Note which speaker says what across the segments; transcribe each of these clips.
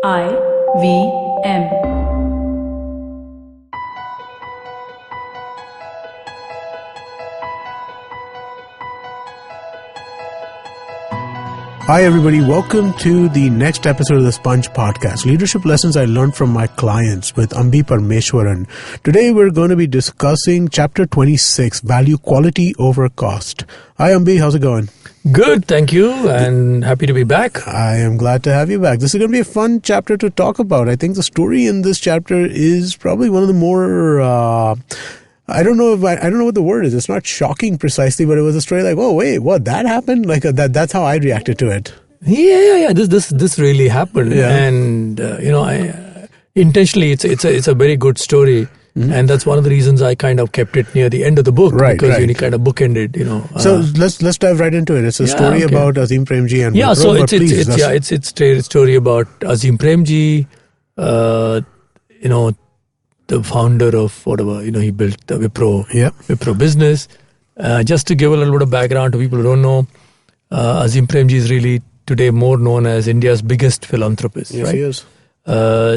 Speaker 1: IVM.
Speaker 2: Hi everybody, welcome to the next episode of the Sponge Podcast, leadership lessons I learned from my clients with Ambi Parmeshwaran. Today we're going to be discussing chapter 26, value quality over cost. Hi Ambi, how's it going?
Speaker 3: Good, thank you, and happy to be back.
Speaker 2: I am glad to have you back. This is going to be a fun chapter to talk about. I think the story in this chapter is probably one of the more I don't know what the word is. It's not shocking precisely, but it was a story like, oh wait, what, that happened? Like that's how I reacted to it.
Speaker 3: Yeah. This really happened, and I intentionally it's a very good story, and that's one of the reasons I kind of kept it near the end of the book, because you kind of bookended,
Speaker 2: So let's dive right into it. It's a story about Azim Premji and Wipro,
Speaker 3: so it's a story about Azim Premji, the founder of whatever, he built the Wipro business. Just to give a little bit of background to people who don't know, Azim Premji is really today more known as India's biggest philanthropist.
Speaker 2: Yes,
Speaker 3: right?
Speaker 2: He is.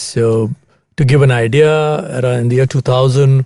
Speaker 3: So to give an idea, in the year 2000,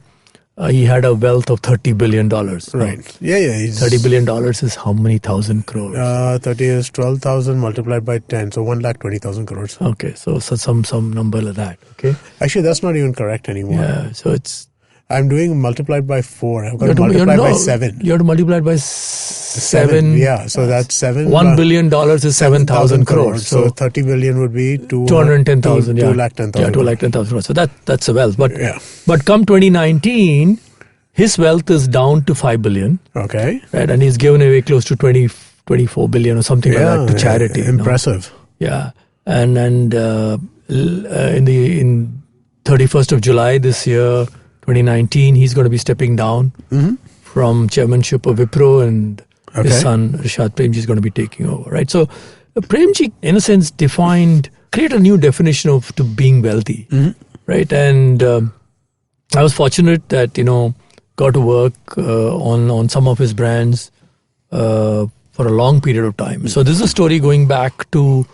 Speaker 3: he had a wealth of $30 billion.
Speaker 2: Right. Yeah.
Speaker 3: $30 billion is how many thousand crores?
Speaker 2: 30 is 12,000 multiplied by 10, so 1,20,000 crores.
Speaker 3: Okay, so some number like that. Okay.
Speaker 2: Actually, that's not even correct anymore.
Speaker 3: Yeah, so it's...
Speaker 2: I'm doing multiplied by 4. I've got to multiply by 7.
Speaker 3: You have to multiply it by 7.
Speaker 2: Yeah, so that's 7.
Speaker 3: $1 billion is 7,000 crores.
Speaker 2: So 30 billion would be
Speaker 3: 210,000.
Speaker 2: 210,000.
Speaker 3: Yeah, 210,000 crores. So that's a wealth. But come 2019, his wealth is down to 5 billion.
Speaker 2: Okay.
Speaker 3: Right, and he's given away close to 24 billion or something like that to charity.
Speaker 2: Impressive.
Speaker 3: Yeah, and in 31st of July this year, 2019, he's going to be stepping down from chairmanship of Wipro, and his son Rishad Premji is going to be taking over. Right, so Premji, in a sense, created a new definition to being wealthy. Right, and I was fortunate that got to work on some of his brands for a long period of time. So this is a story going back to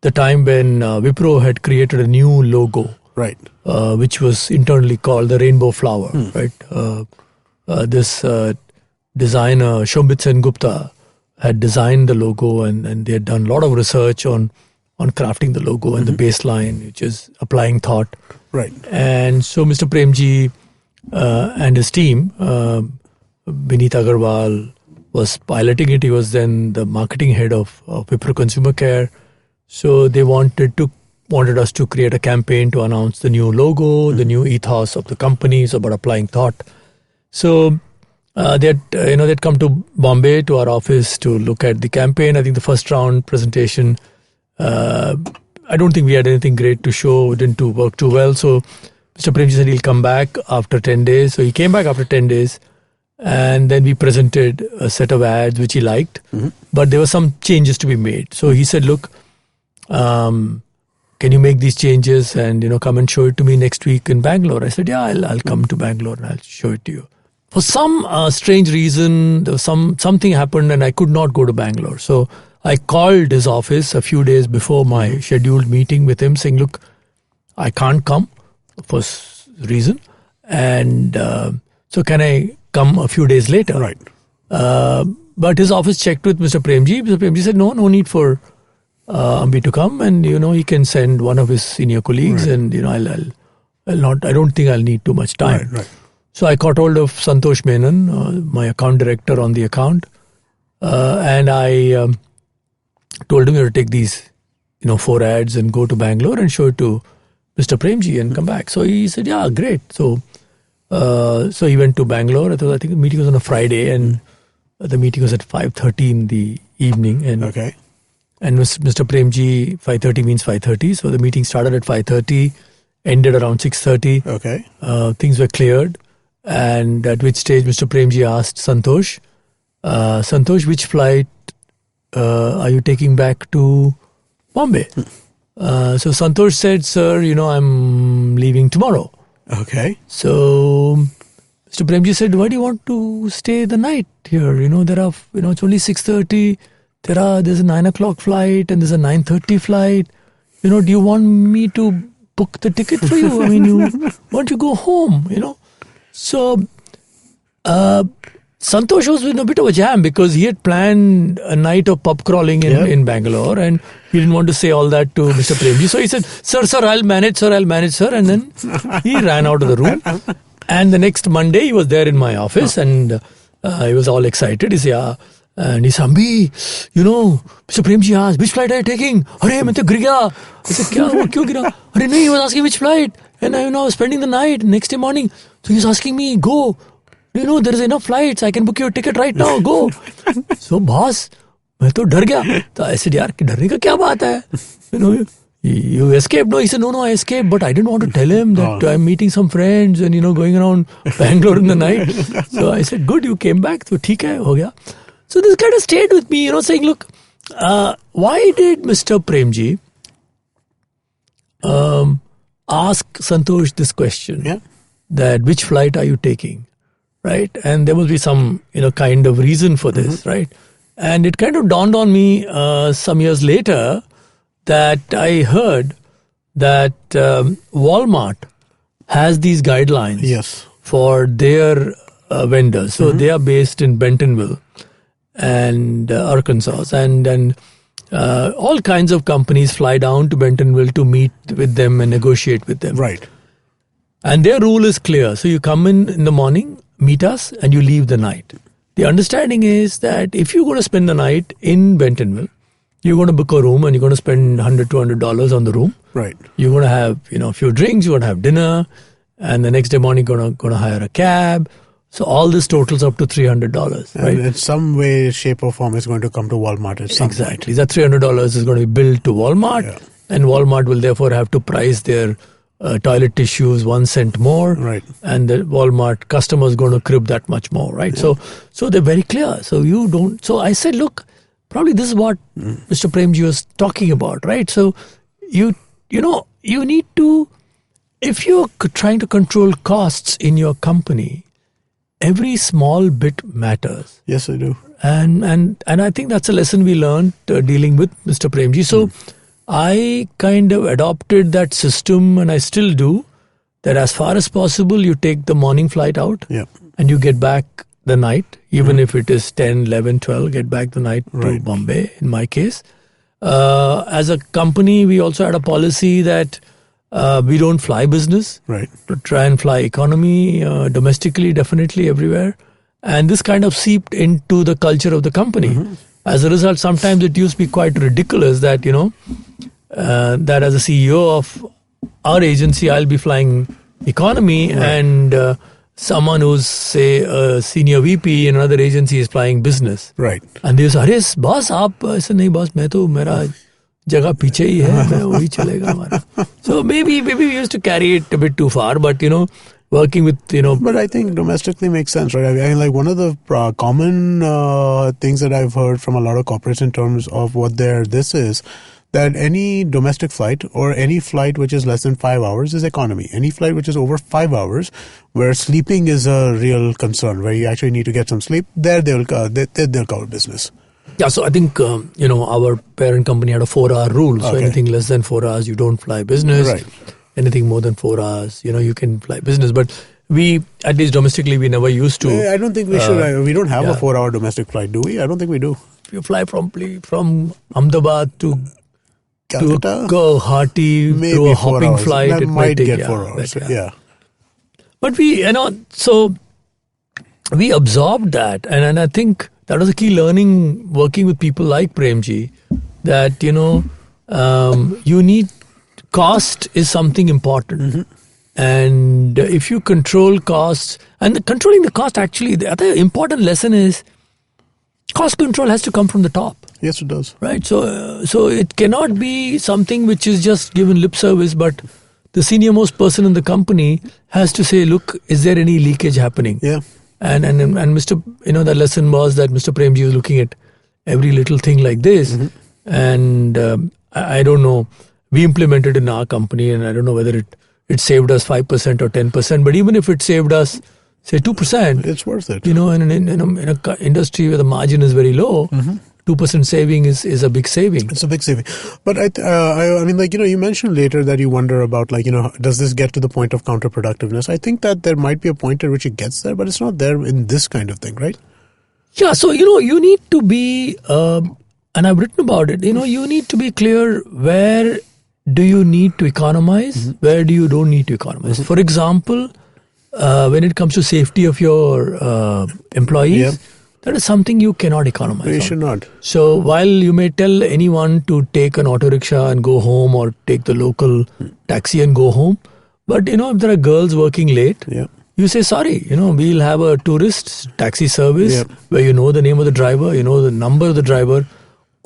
Speaker 3: the time when Wipro had created a new logo.
Speaker 2: Right.
Speaker 3: Which was internally called the rainbow flower, right? This designer, Shobhit Sen Gupta, had designed the logo, and they had done a lot of research on crafting the logo and the baseline, which is applying thought.
Speaker 2: Right.
Speaker 3: And so Mr. Premji and his team, Vineet Agarwal, was piloting it. He was then the marketing head of Wipro Consumer Care. So they wanted us to create a campaign to announce the new logo, the new ethos of the company. It's about applying thought. So they'd come to Bombay to our office to look at the campaign. I think the first round presentation, I don't think we had anything great to show. It didn't work too well. So Mr. Premji said he'll come back after 10 days. So he came back after 10 days. And then we presented a set of ads which he liked. But there were some changes to be made. So he said, look, can you make these changes and come and show it to me next week in Bangalore? I said, yeah, I'll come to Bangalore and I'll show it to you. For some strange reason, there was something happened and I could not go to Bangalore. So I called his office a few days before my scheduled meeting with him, saying, look, I can't come for reason, and so can I come a few days later?
Speaker 2: Right.
Speaker 3: But his office checked with Mr. Premji. Mr. Premji said, no need for Ambi to come, and he can send one of his senior colleagues, and I'll not. I don't think I'll need too much time.
Speaker 2: Right.
Speaker 3: So I caught hold of Santosh Menon, my account director on the account, and I told him to take these 4 ads and go to Bangalore and show it to Mr. Premji and come back. So he said, yeah, great. So he went to Bangalore. I think the meeting was on a Friday, and the meeting was at 5:30 in the evening. And And Mr. Premji, 5:30 means 5:30. So the meeting started at 5:30, ended around 6:30.
Speaker 2: Okay.
Speaker 3: Things were cleared. And at which stage Mr. Premji asked Santosh, which flight are you taking back to Bombay? So Santosh said, sir, I'm leaving tomorrow.
Speaker 2: Okay.
Speaker 3: So Mr. Premji said, why do you want to stay the night here? There are, it's only 6:30. There's a 9 o'clock flight and there's a 9:30 flight. do you want me to book the ticket for you? I mean, why don't you go home, So, Santosh was in a bit of a jam because he had planned a night of pub crawling in Bangalore, and he didn't want to say all that to Mr. Premji. So he said, sir, I'll manage, sir. And then he ran out of the room. And the next Monday, he was there in my office, and he was all excited. He said, and he said, Ambi, Mr. Premji asked, which flight are you taking? Arey, main to gir gaya. I said, kyun gira? Arey, nahi, he was asking which flight. And I was spending the night, next day morning. So he was asking me, go. There is enough flights. I can book your ticket right now. Go. So, boss, मैं तो डर गया. So I said, यार, डरने का क्या बात है? You escaped? No, he said, no, I escaped. But I didn't want to tell him that I'm meeting some friends and, going around Bangalore in the night. So I said, good, you came back. So, ठीक है, हो गया. So this kind of stayed with me, saying, look, why did Mr. Premji ask Santosh this question?
Speaker 2: Yeah.
Speaker 3: That which flight are you taking? Right? And there must be some, kind of reason for this, right? And it kind of dawned on me some years later that I heard that Walmart has these guidelines for their vendors. So they are based in Bentonville and Arkansas, and all kinds of companies fly down to Bentonville to meet with them and negotiate with them.
Speaker 2: Right.
Speaker 3: And their rule is clear. So you come in the morning, meet us, and you leave the night. The understanding is that if you're going to spend the night in Bentonville, you're going to book a room and you're going to spend $100, $200 on the room.
Speaker 2: Right.
Speaker 3: You're going to have, a few drinks, you're going to have dinner, and the next day morning you're going to hire a cab. So all this totals up to $300, right?
Speaker 2: And in some way, shape or form, it's going to come to Walmart at some
Speaker 3: Exactly. That $300 is going to be billed to Walmart, and Walmart will therefore have to price their toilet tissues 1 cent more,
Speaker 2: right?
Speaker 3: And the Walmart customer is going to crib that much more, right? So they're very clear. So you don't. So I said, look, probably this is what Mr. Premji was talking about, right? So you need to, if you're trying to control costs in your company, every small bit matters.
Speaker 2: Yes, I do.
Speaker 3: And I think that's a lesson we learned dealing with Mr. Premji. So I kind of adopted that system, and I still do, that as far as possible, you take the morning flight out and you get back the night, even if it is 10, 11, 12, get back the night to Bombay, in my case. As a company, we also had a policy that we don't fly business.
Speaker 2: Right.
Speaker 3: To try and fly economy, domestically, definitely everywhere. And this kind of seeped into the culture of the company. As a result, sometimes it used to be quite ridiculous that, that as a CEO of our agency, I'll be flying economy, and someone who's, say, a senior VP in another agency is flying business.
Speaker 2: Right.
Speaker 3: And they say, "Arey, boss, aap aise nahi, boss, main to mera jagah piche hi hai, main wahi chalega hamara." So maybe we used to carry it a bit too far, but working with,
Speaker 2: But I think domestically makes sense, right? I mean, like one of the common things that I've heard from a lot of corporates in terms of what this is, that any domestic flight or any flight which is less than 5 hours is economy. Any flight which is over 5 hours, where sleeping is a real concern, where you actually need to get some sleep, they'll cover business.
Speaker 3: Yeah, so I think, our parent company had a 4-hour rule. So anything less than 4 hours, you don't fly business.
Speaker 2: Right.
Speaker 3: Anything more than 4 hours, you can fly business. But we, at least domestically, we never used to.
Speaker 2: I don't think we should. We don't have a 4-hour domestic flight, do we? I don't think we do.
Speaker 3: You fly from Ahmedabad to
Speaker 2: Calcutta,
Speaker 3: Guwahati, through a hopping flight.
Speaker 2: That
Speaker 3: it
Speaker 2: might
Speaker 3: take,
Speaker 2: get 4 hours. Yeah.
Speaker 3: But we, so we absorbed that. And I think that was a key learning working with people like Premji, that, you need, cost is something important. And if you control costs, and controlling the cost, actually, the other important lesson is cost control has to come from the top.
Speaker 2: Yes, it does.
Speaker 3: Right. So it cannot be something which is just given lip service, but the senior most person in the company has to say, look, is there any leakage happening?
Speaker 2: Yeah.
Speaker 3: And Mr. The lesson was that Mr. Premji was looking at every little thing like this. And I don't know, we implemented in our company, and I don't know whether it saved us 5% or 10%, but even if it saved us, say, 2%,
Speaker 2: it's worth it.
Speaker 3: In an industry where the margin is very low, 2% saving is a big saving.
Speaker 2: It's a big saving. But I mean, like, you mentioned later that you wonder about, like, does this get to the point of counterproductiveness? I think that there might be a point at which it gets there, but it's not there in this kind of thing, right?
Speaker 3: Yeah. So, you need to be, and I've written about it, you need to be clear where do you need to economize, where do you don't need to economize. For example, when it comes to safety of your employees, that is something you cannot economize on.
Speaker 2: You should not.
Speaker 3: So while you may tell anyone to take an auto rickshaw and go home, or take the local taxi and go home, but if there are girls working late, you say, sorry, we'll have a tourist taxi service where you know the name of the driver, you know the number of the driver.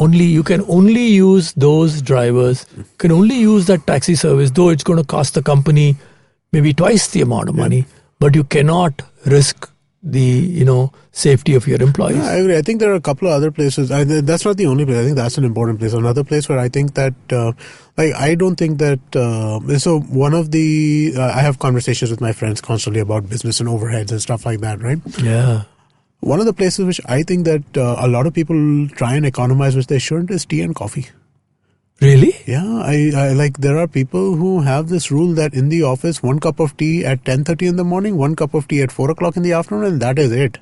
Speaker 3: You can only use those drivers, can only use that taxi service, though it's going to cost the company maybe twice the amount of money, but you cannot risk the safety of your employees.
Speaker 2: Yeah, I agree. I think there are a couple of other places. That's not the only place. I think that's an important place. Another place where I think that, I don't think that. So one of the I have conversations with my friends constantly about business and overheads and stuff like that, right?
Speaker 3: Yeah.
Speaker 2: One of the places which I think that a lot of people try and economize, which they shouldn't, is tea and coffee.
Speaker 3: Really?
Speaker 2: Yeah, I like, there are people who have this rule that in the office, 1 cup of tea at 10:30 in the morning, 1 cup of tea at 4 o'clock in the afternoon, and that is it.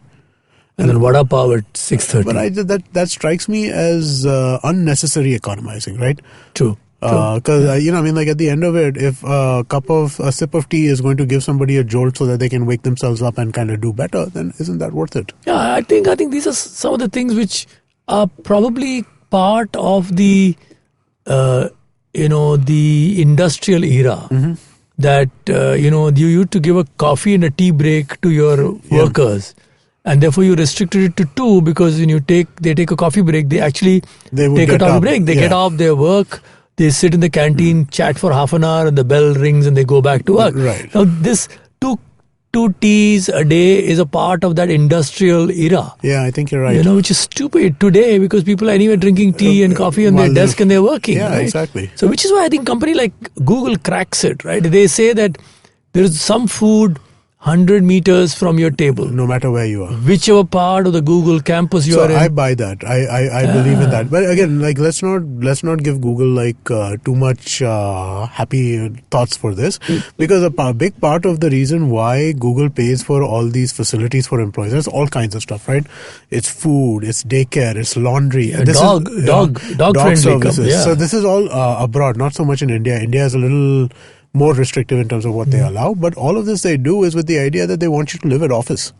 Speaker 3: And then vada pav at 6:30.
Speaker 2: But that strikes me as unnecessary economizing, right?
Speaker 3: True.
Speaker 2: Because I mean, like, at the end of it, if a sip of tea is going to give somebody a jolt so that they can wake themselves up and kind of do better, then isn't that worth it?
Speaker 3: Yeah, I think these are some of the things which are probably part of the the industrial era, that you used to give a coffee and a tea break to your workers, and therefore you restricted it to 2, because when they take a coffee break, they actually take a coffee break. They get off their work, they sit in the canteen, chat for half an hour, and the bell rings and they go back to work.
Speaker 2: Right.
Speaker 3: Now this two teas a day is a part of that industrial era.
Speaker 2: Yeah, I think you're right.
Speaker 3: Which is stupid today, because people are anyway drinking tea and coffee on their desk and they're working.
Speaker 2: Yeah,
Speaker 3: right?
Speaker 2: Exactly.
Speaker 3: So which is why I think company like Google cracks it, right? They say that there is some food 100 meters from your table.
Speaker 2: No matter where you are.
Speaker 3: Whichever part of the Google campus you are in.
Speaker 2: So I buy that. I believe in that. But again, like, let's not give Google like too much happy thoughts for this, because a big part of the reason why Google pays for all these facilities for employees, there's all kinds of stuff, right? It's food, it's daycare, it's laundry, and
Speaker 3: dog friendly
Speaker 2: services.
Speaker 3: Yeah.
Speaker 2: So this is all abroad, not so much in India. India is a little more restrictive in terms of what they allow, but all of this they do is with the idea that they want you to live at office.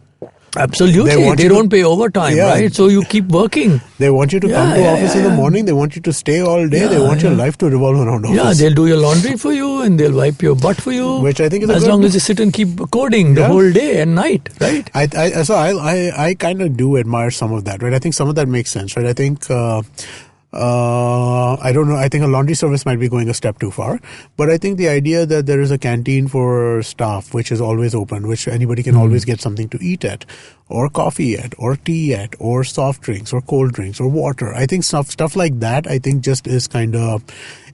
Speaker 3: Absolutely. They don't pay overtime, right? So you keep working.
Speaker 2: They want you to come to office in the morning. They want you to stay all day. They want your life to revolve around office.
Speaker 3: Yeah, they'll do your laundry for you and they'll wipe your butt for you.
Speaker 2: Which I think is
Speaker 3: as long as you sit and keep coding the whole day and night, right?
Speaker 2: I kind of do admire some of that, right? I think some of that makes sense, right? I think I don't know. I think a laundry service might be going a step too far, but I think the idea that there is a canteen for staff which is always open, which anybody can always get something to eat at, or coffee at, or tea at, or soft drinks, or cold drinks, or water. I think stuff like that, I think just is kind of,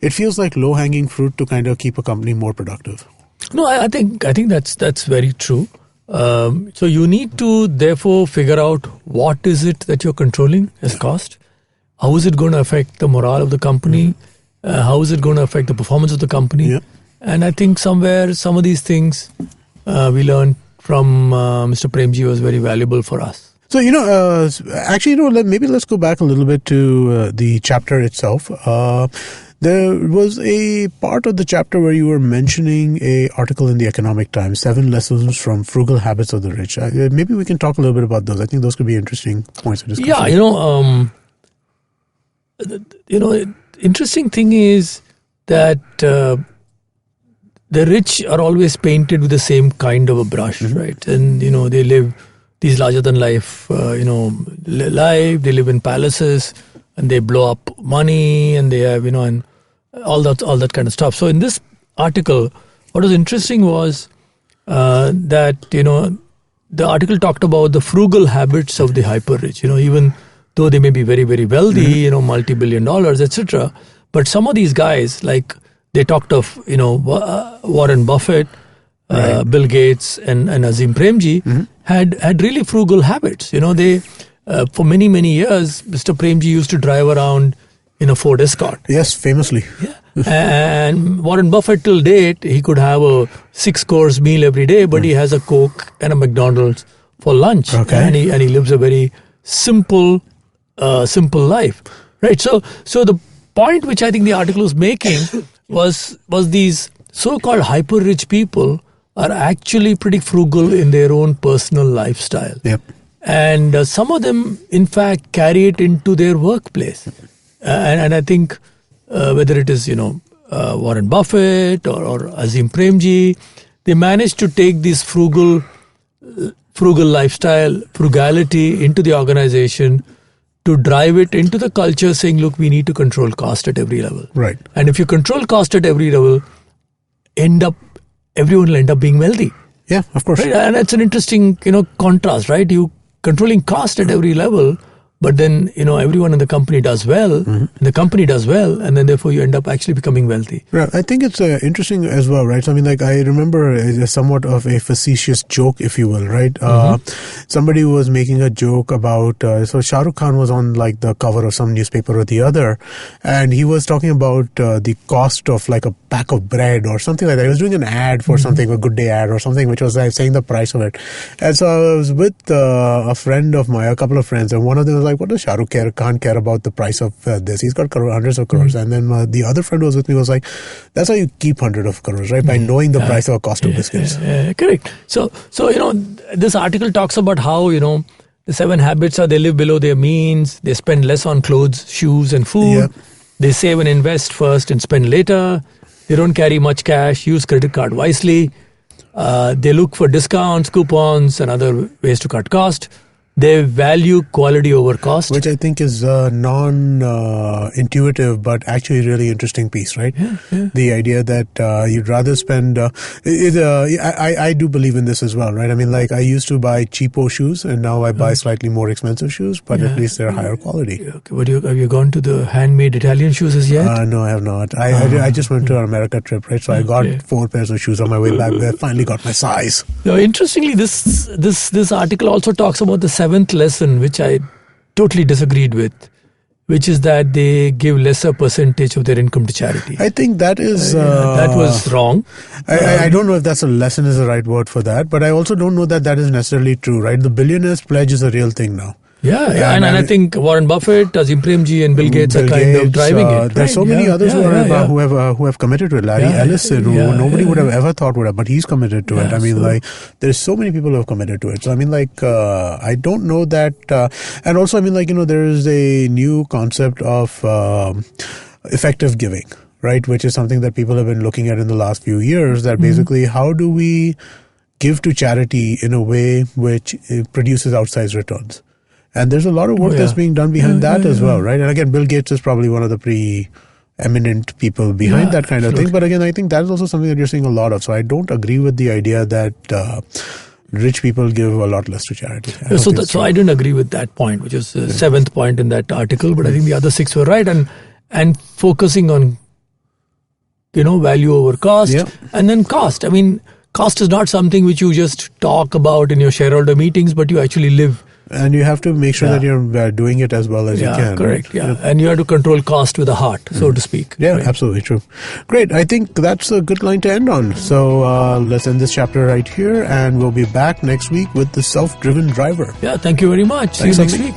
Speaker 2: it feels like low hanging fruit to kind of keep a company more productive.
Speaker 3: No, I think that's very true. So you need to therefore figure out what is it that you're controlling as cost. How is it going to affect the morale of the company? How is it going to affect the performance of the company?
Speaker 2: Yeah.
Speaker 3: And I think somewhere some of these things we learned from Mr. Premji was very valuable for us.
Speaker 2: So, maybe let's go back a little bit to the chapter itself. There was a part of the chapter where you were mentioning a article in the Economic Times, 7 Lessons from Frugal Habits of the Rich. Maybe we can talk a little bit about those. I think those could be interesting points of discussion.
Speaker 3: Yeah, interesting thing is that the rich are always painted with the same kind of a brush, right? And, they live these larger than life, life, they live in palaces and they blow up money and they have, and all that kind of stuff. So in this article, what was interesting was that, the article talked about the frugal habits of the hyper rich, even though they may be very, very wealthy, multi-billion dollars, etc. But some of these guys, like they talked of, Warren Buffett, Bill Gates and Azim Premji had really frugal habits. They for many, many years, Mr. Premji used to drive around in a Ford Escort.
Speaker 2: Yes, famously.
Speaker 3: Yeah. And Warren Buffett till date, he could have a 6-course meal every day, but he has a Coke and a McDonald's for lunch.
Speaker 2: Okay.
Speaker 3: And he lives a very simple life. Right. So the point which I think the article was making was these so-called hyper-rich people are actually pretty frugal in their own personal lifestyle.
Speaker 2: Yep.
Speaker 3: And some of them, in fact, carry it into their workplace. And I think whether it is, Warren Buffett or Azim Premji, they managed to take this frugal lifestyle, frugality into the organization to drive it into the culture, saying, look, we need to control cost at every level.
Speaker 2: Right.
Speaker 3: And if you control cost at every level, everyone will end up being wealthy.
Speaker 2: Yeah, of course.
Speaker 3: Right? And it's an interesting, contrast, right? You controlling cost at every level, but then, everyone in the company does well, and the company does well, and then therefore you end up actually becoming wealthy.
Speaker 2: Right. I think it's interesting as well, right? So, I remember somewhat of a facetious joke, if you will, right? Somebody was making a joke about, so Shah Rukh Khan was on like the cover of some newspaper or the other, and he was talking about the cost of like a pack of bread or something like that. He was doing an ad for something, a Good Day ad or something, which was saying the price of it. And so I was with a friend of mine, a couple of friends, and one of them was like, what does Shah Rukh Khan care about the price of this? He's got hundreds of crores. And then the other friend who was with me was like, that's how you keep hundreds of crores, right? By knowing the price of a cost of biscuits.
Speaker 3: Correct. So this article talks about how, the 7 habits are they live below their means, they spend less on clothes, shoes and food, they save and invest first and spend later, they don't carry much cash, use credit card wisely, they look for discounts, coupons and other ways to cut cost. They value quality over cost. Which
Speaker 2: I think is a non-intuitive but actually really interesting piece, right?
Speaker 3: Yeah.
Speaker 2: The idea that you'd rather spend... I do believe in this as well, right? I used to buy cheapo shoes and now I buy slightly more expensive shoes, but at least they're higher quality.
Speaker 3: Okay. But have you gone to the handmade Italian shoes as yet?
Speaker 2: No, I have not. I just went to an America trip, right? So I got 4 pairs of shoes on my way back there. Finally got my size.
Speaker 3: Now, interestingly, this article also talks about the 7th lesson, which I totally disagreed with, which is that they give lesser percentage of their income to charity.
Speaker 2: I think that is...
Speaker 3: that was wrong.
Speaker 2: I don't know if that's a lesson is the right word for that, but I also don't know that is necessarily true, right? The billionaires pledge is a real thing now.
Speaker 3: Yeah. And I think Warren Buffett, Azim Premji and Bill Gates are kind of driving it.
Speaker 2: There's so many others who have committed to it. Larry Ellison, who nobody would have ever thought would have, but he's committed to it. There's so many people who have committed to it. So, I don't know that. And also, there is a new concept of effective giving, right? Which is something that people have been looking at in the last few years, that basically how do we give to charity in a way which produces outsized returns? And there's a lot of work that's being done behind that as well, right? And again, Bill Gates is probably one of the preeminent people behind that kind of thing. But again, I think that is also something that you're seeing a lot of. So I don't agree with the idea that rich people give a lot less to charity.
Speaker 3: So I didn't agree with that point, which is the 7th point in that article. But I think the other 6 were right. And focusing on, value over cost and then cost. Cost is not something which you just talk about in your shareholder meetings, but you actually live.
Speaker 2: And you have to make sure that you're doing it as well as you can.
Speaker 3: Correct. Right? And you have to control cost with a heart, so to speak.
Speaker 2: Yeah, absolutely true. Great. I think that's a good line to end on. So let's end this chapter right here, and we'll be back next week with the self-driven driver.
Speaker 3: Yeah, thank you very much.
Speaker 2: Thanks,
Speaker 3: see you next week.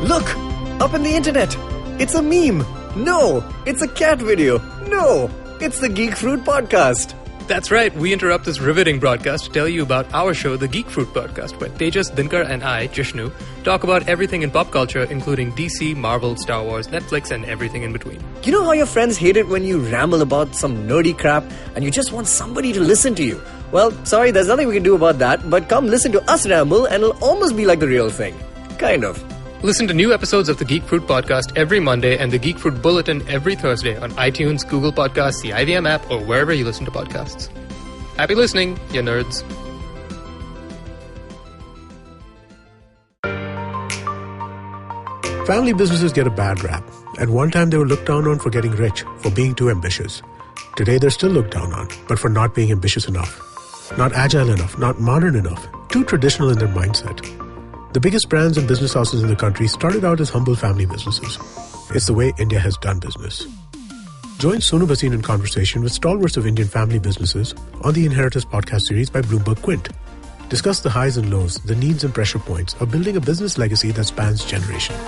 Speaker 1: Look, up on the internet. It's a meme. No, it's a cat video. No, it's the Geek Fruit Podcast.
Speaker 4: That's right. We interrupt this riveting broadcast to tell you about our show, The Geek Fruit Podcast, where Tejas, Dinkar, and I, Jishnu, talk about everything in pop culture, including DC, Marvel, Star Wars, Netflix, and everything in between.
Speaker 1: You know how your friends hate it when you ramble about some nerdy crap and you just want somebody to listen to you? Well, sorry, there's nothing we can do about that, but come listen to us ramble and it'll almost be like the real thing. Kind of.
Speaker 4: Listen to new episodes of the Geek Fruit Podcast every Monday and the Geek Fruit Bulletin every Thursday on iTunes, Google Podcasts, the IVM app, or wherever you listen to podcasts. Happy listening, you nerds.
Speaker 2: Family businesses get a bad rap. At one time, they were looked down on for getting rich, for being too ambitious. Today, they're still looked down on, but for not being ambitious enough. Not agile enough, not modern enough, too traditional in their mindset. The biggest brands and business houses in the country started out as humble family businesses. It's the way India has done business. Join Sonu Bhasin in conversation with stalwarts of Indian family businesses on the Inheritors podcast series by Bloomberg Quint. Discuss the highs and lows, the needs and pressure points of building a business legacy that spans generations.